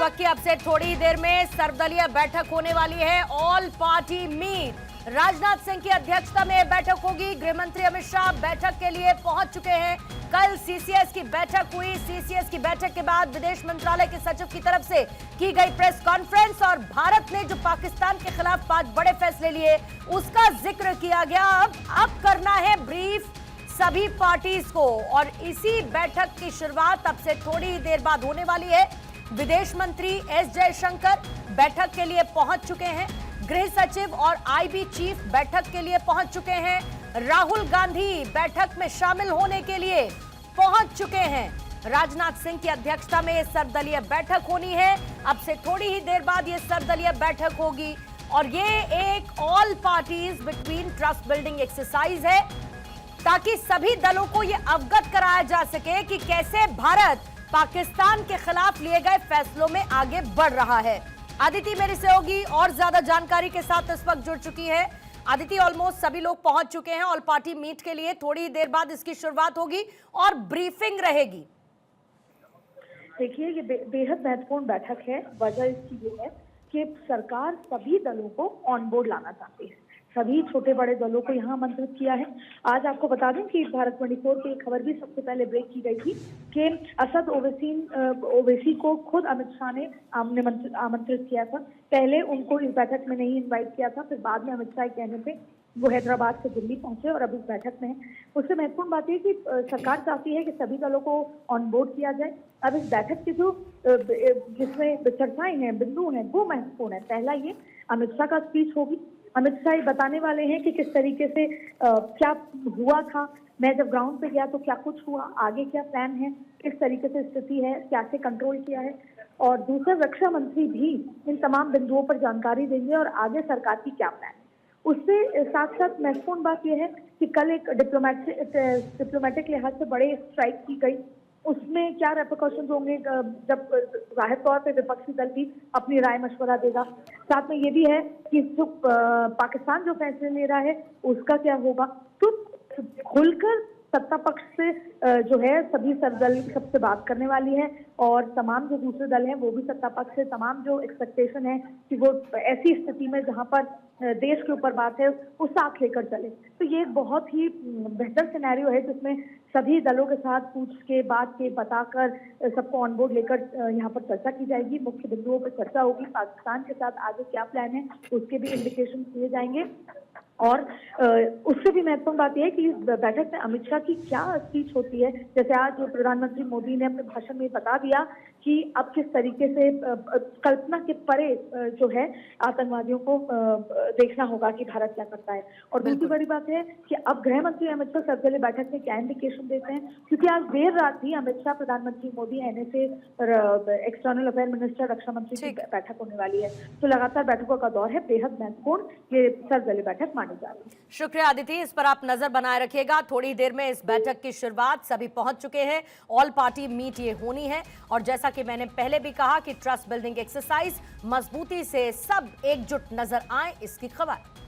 वक्त की अब से थोड़ी ही देर में सर्वदलीय बैठक होने वाली है। All party meet Rajnath Singh की अध्यक्षता में बैठक होगी। गृह मंत्री अमित शाह बैठक के लिए पहुंच चुके हैं। कल सीसीएस की बैठक हुई। सीसीएस की बैठक के बाद विदेश मंत्रालय के सचिव की तरफ से की गई प्रेस कॉन्फ्रेंस और भारत ने जो पाकिस्तान के खिलाफ 5 बड़े फैसले लिए उसका जिक्र किया गया। अब करना है ब्रीफ सभी पार्टीज को और इसी बैठक की शुरुआत अब से थोड़ी ही देर बाद होने वाली है। विदेश मंत्री एस जयशंकर बैठक के लिए पहुंच चुके हैं। गृह सचिव और आईबी चीफ बैठक के लिए पहुंच चुके हैं। राहुल गांधी बैठक में शामिल होने के लिए पहुंच चुके हैं। राजनाथ सिंह की अध्यक्षता में यह सर्वदलीय बैठक होनी है। अब से थोड़ी ही देर बाद यह सर्वदलीय बैठक होगी और ये एक all parties between trust building exercise है ताकि सभी दलों को यह अवगत कराया जा सके कि कैसे भारत पाकिस्तान के खिलाफ लिए गए फैसलों में आगे बढ़ रहा है। अदिति मेरी सहयोगी और ज्यादा जानकारी के साथ इस वक्त जुड़ चुकी है। अदिति, ऑलमोस्ट सभी लोग पहुंच चुके हैं ऑल पार्टी मीट के लिए। थोड़ी देर बाद इसकी शुरुआत होगी और ब्रीफिंग रहेगी। देखिए, ये बेहद महत्वपूर्ण बैठक है। वजह इसकी ये है कि सरकार सभी दलों को ऑन बोर्ड लाना चाहती है। सभी छोटे बड़े दलों को यहाँ आमंत्रित किया है। आज आपको बता दें कि भारत 24 पे एक खबर भी सबसे पहले ब्रेक की गई थी कि असद ओवैसी को खुद अमित शाह ने आमंत्रित किया था। पहले उनको इस बैठक में नहीं इनवाइट किया था, फिर बाद में अमित शाह के कहने पे वो हैदराबाद से दिल्ली पहुंचे और अब इस बैठक में है। उससे महत्वपूर्ण बात यह कि सरकार चाहती है कि सभी दलों को ऑन बोर्ड किया जाए। अब इस बैठक की जो जिसमें चर्चाएं हैं, बिंदु हैं, वो महत्वपूर्ण है। पहला ये अमित शाह का स्पीच होगी। अमित शाह बताने वाले हैं कि किस तरीके से क्या हुआ था, मैं जब ग्राउंड पे गया तो क्या कुछ हुआ, आगे क्या प्लान है, किस तरीके से स्थिति है, कैसे कंट्रोल किया है। और दूसरा, रक्षा मंत्री भी इन तमाम बिंदुओं पर जानकारी देंगे और आगे सरकार की क्या प्लान है। उससे साथ साथ महत्वपूर्ण बात यह है कि कल एक डिप्लोमेटिक लिहाज से बड़े स्ट्राइक की गई, उसमें क्या रेपरकॉशंस होंगे जब जाहिर तौर पे विपक्षी दल भी अपनी राय मशवरा देगा। साथ में ये भी है कि जो पाकिस्तान जो फैसले ले रहा है उसका क्या होगा। तो खुलकर सत्ता पक्ष से जो है सभी दल सबसे बात करने वाली है और तमाम जो दूसरे दल हैं वो भी सत्ता पक्ष से तमाम जो एक्सपेक्टेशन है कि वो ऐसी स्थिति में जहां पर देश के ऊपर बात है वो साथ लेकर चले। तो ये एक बहुत ही बेहतर सिनेरियो है जिसमें सभी दलों के साथ पूछ के बात के बताकर सबको ऑन बोर्ड लेकर यहाँ पर चर्चा की जाएगी। मुख्य बिंदुओं पर चर्चा होगी। पाकिस्तान के साथ आगे क्या प्लान है उसके भी इंडिकेशन दिए जाएंगे। और उससे भी महत्वपूर्ण बात यह है कि इस बैठक में अमित शाह की क्या स्पीच होती है। जैसे आज प्रधानमंत्री मोदी ने अपने भाषण में बता दिया कि अब किस तरीके से कल्पना के परे जो है आतंकवादियों को देखना होगा कि भारत क्या करता है। और दूसरी बड़ी बात है कि अब गृह मंत्री अमित शाह सर्वदलीय बैठक में क्या इंडिकेशन देते हैं, क्योंकि आज देर रात ही अमित शाह, प्रधानमंत्री Modi, NSA, external affair minister, रक्षा मंत्री की बैठक होने वाली है। तो लगातार बैठकों का दौर है, बेहद महत्वपूर्ण ये सर्वदलीय बैठक मानी जा रही है। शुक्रिया अदिति, इस पर आप नजर बनाए रखिएगा। थोड़ी देर में इस बैठक की शुरुआत, सभी पहुंच चुके हैं। ऑल पार्टी मीट ये होनी है और जैसा कि मैंने पहले भी कहा कि ट्रस्ट बिल्डिंग एक्सरसाइज मजबूती से सब एकजुट नजर आए, इसकी खबर।